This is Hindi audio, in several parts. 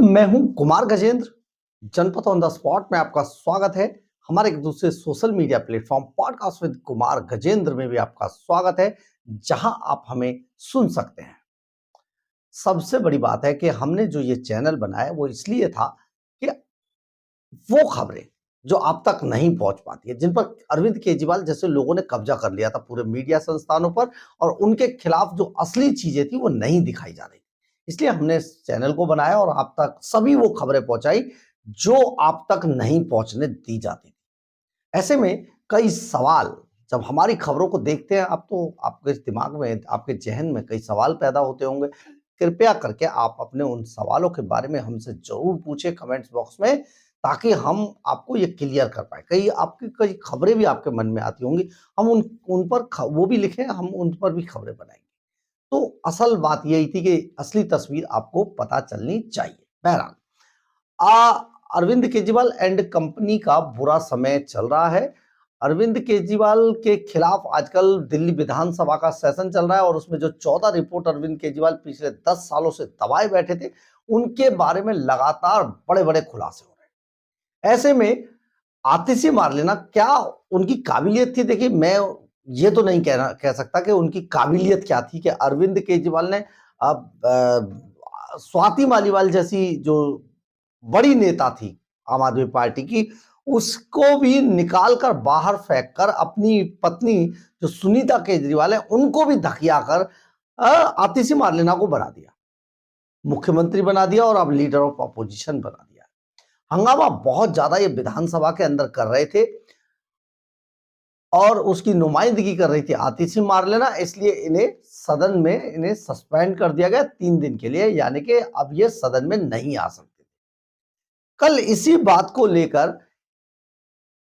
मैं हूं कुमार गजेंद्र। जनपद ऑन द स्पॉट में आपका स्वागत है। हमारे एक दूसरे social media platform podcast with Kumar Gajendra में भी आपका स्वागत है, जहां आप हमें सुन सकते हैं। सबसे बड़ी बात है कि हमने जो ये चैनल बनाया वो इसलिए था कि वो खबरें जो आप तक नहीं पहुंच पाती है, जिन पर अरविंद केजरीवाल जैसे लोगों ने कब्जा कर लिया था पूरे मीडिया संस्थानों पर, और उनके खिलाफ जो असली चीजें थी वो नहीं दिखाई जा रही। इसलिए हमने इस चैनल को बनाया और आप तक सभी वो खबरें पहुंचाई जो आप तक नहीं पहुंचने दी जाती थी। ऐसे में कई सवाल जब हमारी खबरों को देखते हैं आप, तो आपके दिमाग में, आपके जहन में कई सवाल पैदा होते होंगे। कृपया करके आप अपने उन सवालों के बारे में हमसे जरूर पूछें कमेंट्स बॉक्स में, ताकि हम आपको ये क्लियर कर पाए। कई खबरें भी आपके मन में आती होंगी, हम उन पर वो भी लिखें, हम उन पर भी खबरें बनाएंगे। तो असल बात यही थी कि असली तस्वीर आपको पता चलनी चाहिए। बहरहाल, अरविंद केजरीवाल एंड कंपनी का बुरा समय चल रहा है। अरविंद केजरीवाल के खिलाफ आजकल दिल्ली विधानसभा का सेशन चल रहा है, और उसमें जो 14 रिपोर्ट अरविंद केजरीवाल पिछले 10 सालों से दबाए बैठे थे, उनके बारे में लगातार बड़े बड़े खुलासे हो रहे हैं। ऐसे में आतिशी मार लेना क्या उनकी काबिलियत थी? देखिए, मैं ये तो नहीं कह सकता कि उनकी काबिलियत क्या थी कि अरविंद केजरीवाल ने अब स्वाति मालीवाल जैसी जो बड़ी नेता थी आम आदमी पार्टी की, उसको भी निकाल कर बाहर फेंक कर अपनी पत्नी जो सुनीता केजरीवाल है उनको भी धकिया कर आतिशी मारलेना को बना दिया, मुख्यमंत्री बना दिया और अब लीडर ऑफ अपोजिशन बना दिया। हंगामा बहुत ज्यादा ये विधानसभा के अंदर कर रहे थे, और उसकी नुमाइंदगी कर रही थी आतिशी मारलेना। इसलिए सदन में इन्हें सस्पेंड कर दिया गया 3 दिन के लिए, यानी कि अब ये सदन में नहीं आ सकते। कल इसी बात को लेकर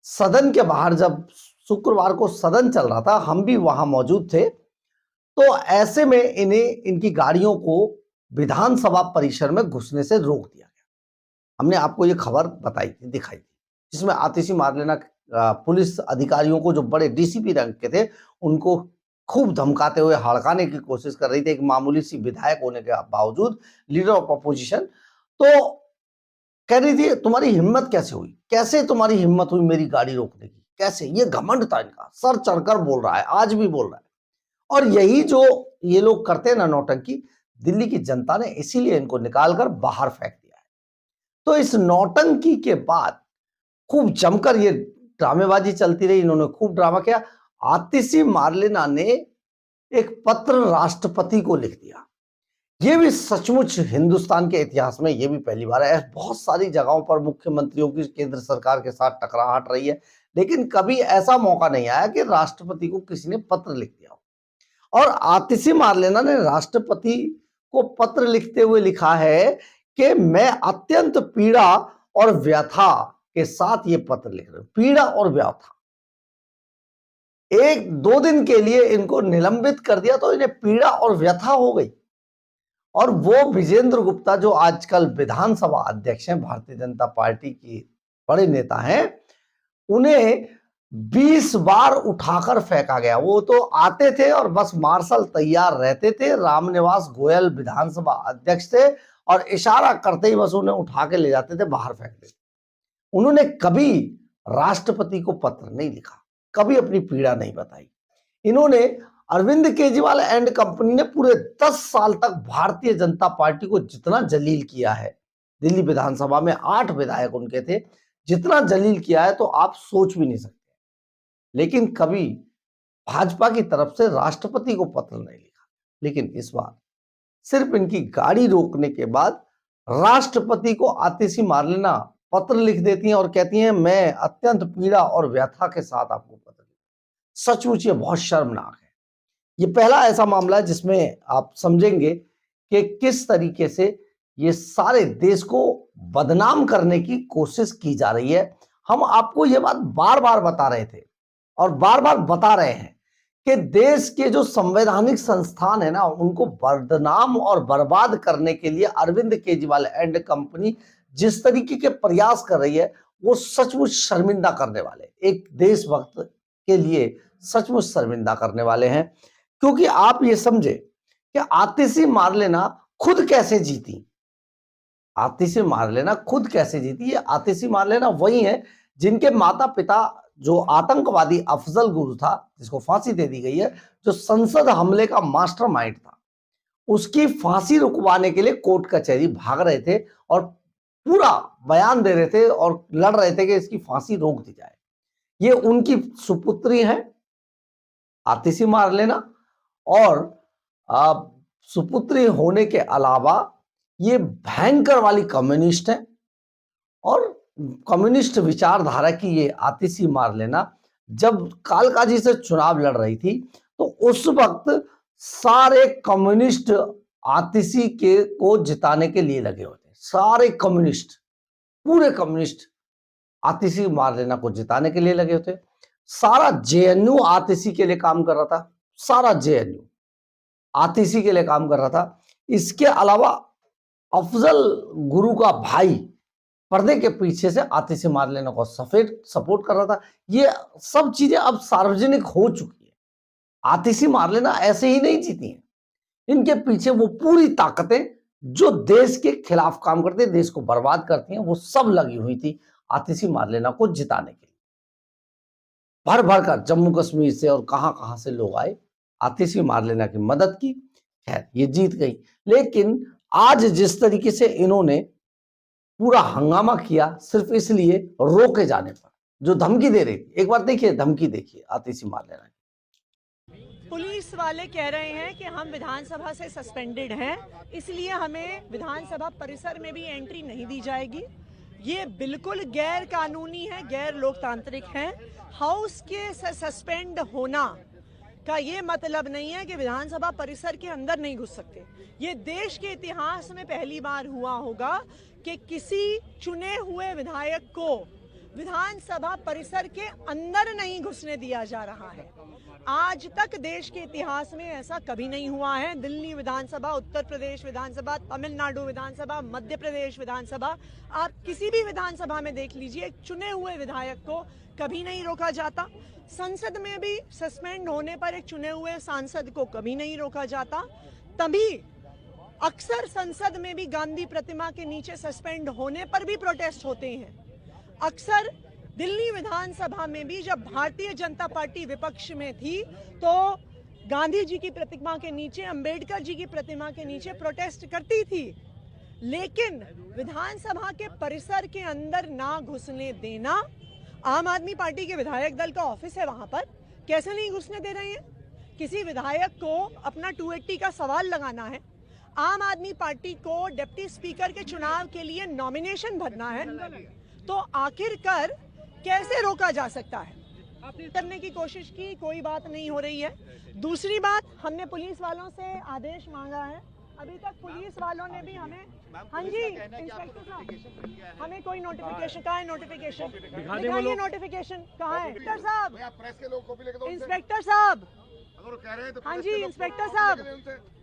सदन के बाहर, जब शुक्रवार को सदन चल रहा था, हम भी वहां मौजूद थे, तो ऐसे में इनकी गाड़ियों को विधानसभा परिसर में घुसने से रोक दिया गया। हमने आपको ये खबर बताई थी, दिखाई थी, जिसमें आतिशी मारलेना पुलिस अधिकारियों को, जो बड़े डीसीपी रैंक के थे, उनको खूब धमकाते हुए हड़काने की कोशिश कर रही थी, एक मामूली सी विधायक होने के बावजूद, लीडर ऑफ अपोजिशन। तो कह रही थी, तुम्हारी हिम्मत कैसे हुई, कैसे तुम्हारी हिम्मत हुई मेरी गाड़ी रोकने की, कैसे? ये घमंड था इनका, सर चढ़कर बोल रहा है, आज भी बोल रहा है। और यही जो ये लोग करते हैं ना नौटंकी, दिल्ली की जनता ने इसीलिए इनको निकालकर बाहर फेंक दिया है। तो इस नौटंकी के बाद खूब जमकर ये ड्रामेबाजी चलती रही, इन्होंने खूब ड्रामा किया। आतिशी मारलेना ने एक पत्र राष्ट्रपति को लिख दिया। ये भी सचमुच हिंदुस्तान के इतिहास में ये भी पहली बार है। बहुत सारी जगहों पर मुख्यमंत्रियों की केंद्र सरकार के साथ टकराहट रही है, लेकिन कभी ऐसा मौका नहीं आया कि राष्ट्रपति को किसी ने पत्र लिख दिया हो। और आतिशी मारलेना ने राष्ट्रपति को पत्र लिखते हुए लिखा है कि मैं अत्यंत पीड़ा और व्यथा के साथ ये पत्र लिख रहे हूं। पीड़ा और व्यथा, 1-2 दिन के लिए इनको निलंबित कर दिया तो इन्हें पीड़ा और व्यथा हो गई। और वो विजेंद्र गुप्ता, जो आजकल विधानसभा अध्यक्ष हैं, भारतीय जनता पार्टी की बड़े नेता हैं, उन्हें 20 बार उठाकर फेंका गया। वो तो आते थे और बस मार्शल तैयार रहते थे। रामनिवास गोयल विधानसभा अध्यक्ष थे, और इशारा करते ही बस उन्हें उठा के ले जाते थे, बाहर फेंक देते। उन्होंने कभी राष्ट्रपति को पत्र नहीं लिखा, कभी अपनी पीड़ा नहीं बताई। इन्होंने, अरविंद केजरीवाल एंड कंपनी ने पूरे 10 साल तक भारतीय जनता पार्टी को जितना जलील किया है, दिल्ली विधानसभा में 8 विधायक उनके थे, जितना जलील किया है तो आप सोच भी नहीं सकते। लेकिन कभी भाजपा की तरफ से राष्ट्रपति को पत्र नहीं लिखा। लेकिन इस बार सिर्फ इनकी गाड़ी रोकने के बाद राष्ट्रपति को आतिशी मारलेना पत्र लिख देती हैं और कहती हैं, मैं अत्यंत पीड़ा और व्यथा के साथ आपको पत्र लिखा। सचमुच ये बहुत शर्मनाक है। ये पहला ऐसा मामला है जिसमें आप समझेंगे कि किस तरीके से ये सारे देश को बदनाम करने की कोशिश की जा रही है। हम आपको ये बात बार बार बता रहे थे और बार बार बता रहे हैं कि देश के जो संवैधानिक संस्थान है ना, उनको बदनाम और बर्बाद करने के लिए अरविंद केजरीवाल एंड कंपनी जिस तरीके के प्रयास कर रही है, वो सचमुच शर्मिंदा करने वाले, एक देशभक्त के लिए सचमुच शर्मिंदा करने वाले हैं। क्योंकि आप ये समझे कि आतिशी मारलेना खुद कैसे जीती। आतिशी मार लेना खुद कैसे जीती? ये आतिशी मार लेना वही है जिनके माता पिता जो आतंकवादी अफजल गुरु था, जिसको फांसी दे दी गई है, जो संसद हमले का मास्टरमाइंड था, उसकी फांसी रुकवाने के लिए कोर्ट कचहरी भाग रहे थे और पूरा बयान दे रहे थे और लड़ रहे थे कि इसकी फांसी रोक दी जाए। ये उनकी सुपुत्री है आतिशी मार लेना। और सुपुत्री होने के अलावा ये भयंकर वाली कम्युनिस्ट है और कम्युनिस्ट विचारधारा की ये आतिशी मार लेना जब कालकाजी से चुनाव लड़ रही थी तो उस वक्त सारे कम्युनिस्ट आतिशी के को जिताने के लिए लगे होते, सारे कम्युनिस्ट, पूरे कम्युनिस्ट आतिशी मार लेना को जिताने के लिए लगे होते। सारा जेएनयू आतिशी के लिए काम कर रहा था, सारा जेएनयू आतिशी के लिए काम कर रहा था। इसके अलावा अफजल गुरु का भाई पर्दे के पीछे से आतिशी मार लेना को सपोर्ट कर रहा था। ये सब चीजें अब सार्वजनिक हो चुकी है। आतिशी मार लेना ऐसे ही नहीं जीती है, इनके पीछे वो पूरी ताकतें जो देश के खिलाफ काम करते हैं, देश को बर्बाद करती हैं, वो सब लगी हुई थी आतिशी मार लेना को जिताने के लिए। भर भर कर जम्मू कश्मीर से और कहां से लोग आए, आतिशी मार लेना की मदद की। खैर ये जीत गई, लेकिन आज जिस तरीके से इन्होंने पूरा हंगामा किया सिर्फ इसलिए रोके जाने पर, जो धमकी दे रही थी, एक बार देखिए धमकी, देखिए आतिशी मार लेना। पुलिस वाले कह रहे हैं कि हम विधानसभा से सस्पेंडेड हैं, इसलिए हमें विधानसभा परिसर में भी एंट्री नहीं दी जाएगी। ये बिल्कुल गैर कानूनी है, गैर लोकतांत्रिक है। हाउस के सस्पेंड होना का ये मतलब नहीं है कि विधानसभा परिसर के अंदर नहीं घुस सकते। ये देश के इतिहास में पहली बार हुआ होगा कि किसी चुने हुए विधायक को विधानसभा परिसर के अंदर नहीं घुसने दिया जा रहा है। आज तक देश के इतिहास में ऐसा कभी नहीं हुआ है। दिल्ली विधानसभा, उत्तर प्रदेश विधानसभा, तमिलनाडु विधानसभा, मध्य प्रदेश विधानसभा, आप किसी भी विधानसभा में देख लीजिए, एक चुने हुए विधायक को कभी नहीं रोका जाता। संसद में भी सस्पेंड होने पर एक चुने हुए सांसद को कभी नहीं रोका जाता। तभी अक्सर संसद में भी गांधी प्रतिमा के नीचे सस्पेंड होने पर भी प्रोटेस्ट होते हैं। अक्सर दिल्ली विधानसभा में भी जब भारतीय जनता पार्टी विपक्ष में थी तो गांधी जी की प्रतिमा के नीचे, अंबेडकर जी की प्रतिमा के नीचे प्रोटेस्ट करती थी। लेकिन विधानसभा के परिसर के अंदर ना घुसने देना, आम आदमी पार्टी के विधायक दल का ऑफिस है वहां पर, कैसे नहीं घुसने दे रहे हैं? किसी विधायक को अपना 280 का सवाल लगाना है, आम आदमी पार्टी को डिप्टी स्पीकर के चुनाव के लिए नॉमिनेशन भरना है, तो आखिरकार कैसे रोका जा सकता है? करने की कोशिश की, कोई बात नहीं हो रही है। दूसरी बात, हमने पुलिस वालों से आदेश मांगा है, अभी तक पुलिस वालों ने भी हमें, हाँ जी इंस्पेक्टर साहब, हमें कोई नोटिफिकेशन, कहाँ है नोटिफिकेशन? दिखाइए नोटिफिकेशन कहाँ है? इंस्पेक्टर साहब, इंस्पेक्टर साहब, हाँ जी इंस्पेक्टर साहब,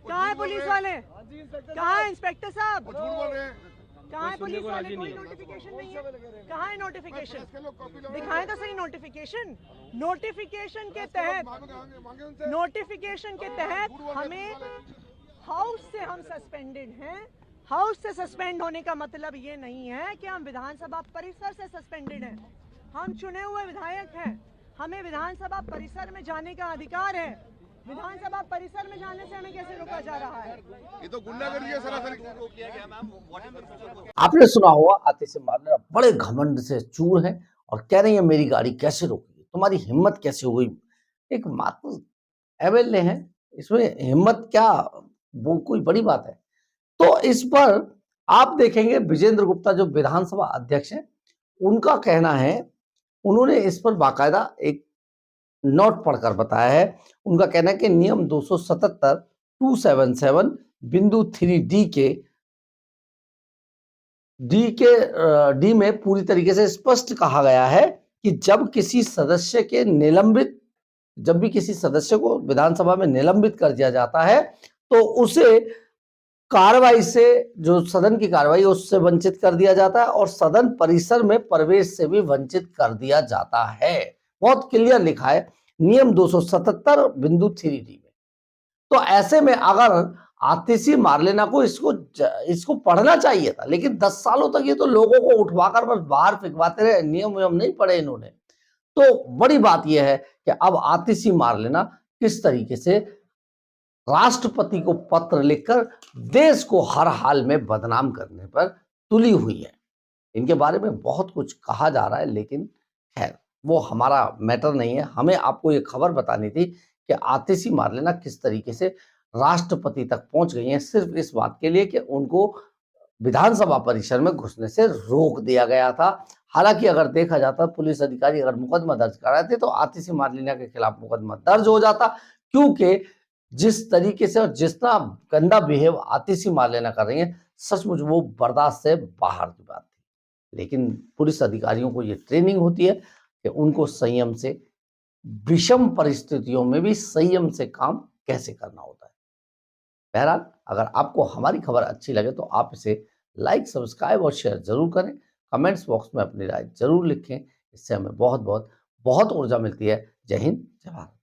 कहाँ है पुलिस वाले? कहाँ है इंस्पेक्टर साहब? कहाँ है पुलिस वाले? कोई नोटिफिकेशन नहीं है। कहाँ है नोटिफिकेशन? दिखाएं तो सही नोटिफिकेशन। नोटिफिकेशन के तहत हमें हाउस से हम सस्पेंडेड हैं। हाउस से सस्पेंड होने का मतलब ये नहीं है कि हम विधानसभा परिसर से सस्पेंडेड हैं। हम चुने हुए विधायक हैं, हमें विधानसभा परिसर में जाने का अधिकार है। विधानसभा परिसर में जाने से हमें कैसे रोका जा रहा है? ये तो गुंडागर्दी है सरासरी। आपने सुना होगा आतिशी मार लेना बड़े घमंड से चूर है और कह रही है मेरी गाड़ी कैसे रोकी, तुम्हारी हिम्मत कैसे हो गई? एक मात्र एमएलए है, इसमें हिम्मत क्या, वो कोई बड़ी बात है? तो इस पर आप देखेंगे विजेंद्र गुप्ता जो विधानसभा अध्यक्ष हैं, उनका कहना है, उन्होंने इस पर बाकायदा एक नोट पढ़कर बताया है। उनका कहना है कि नियम 277 277 बिंदु 3D के डी में पूरी तरीके से स्पष्ट कहा गया है कि जब भी किसी सदस्य को विधानसभा में निलंबित कर दिया जाता है तो उसे कार्रवाई से, जो सदन की कार्रवाई उससे वंचित कर दिया जाता है और सदन परिसर में प्रवेश से भी वंचित कर दिया जाता है। बहुत क्लियर लिखा है नियम 277 बिंदु 3D में। तो ऐसे में अगर आतिशी मार्लेना को इसको पढ़ना चाहिए था, लेकिन 10 सालों तक ये तो लोगों को उठवाकर बस बाहर फेंकवाते रहे, नियम नहीं पढ़े इन्होंने। तो बड़ी बात यह है कि अब आतिशी मार्लेना किस तरीके से राष्ट्रपति को पत्र लिखकर देश को हर हाल में बदनाम करने पर तुली हुई है। इनके बारे में बहुत कुछ कहा जा रहा है, लेकिन खैर वो हमारा मैटर नहीं है। हमें आपको ये खबर बतानी थी कि आतिशी मार्लेना किस तरीके से राष्ट्रपति तक पहुंच गई हैं, सिर्फ इस बात के लिए कि उनको विधानसभा परिसर में घुसने से रोक दिया गया था। हालांकि अगर देखा जाता, पुलिस अधिकारी अगर मुकदमा दर्ज कराते तो आतिशी मार्लेना के खिलाफ मुकदमा दर्ज हो जाता, क्योंकि जिस तरीके से और जितना गंदा बिहेव आतिशी मार्लेना कर रही है, सचमुच वो बर्दाश्त से बाहर की बात थी। लेकिन पुलिस अधिकारियों को ये ट्रेनिंग होती है कि उनको संयम से, विषम परिस्थितियों में भी संयम से काम कैसे करना होता है। बहरहाल, अगर आपको हमारी खबर अच्छी लगे तो आप इसे लाइक, सब्सक्राइब और शेयर जरूर करें। कमेंट्स बॉक्स में अपनी राय जरूर लिखें। इससे हमें बहुत ऊर्जा मिलती है। जय हिंद, जय भारत।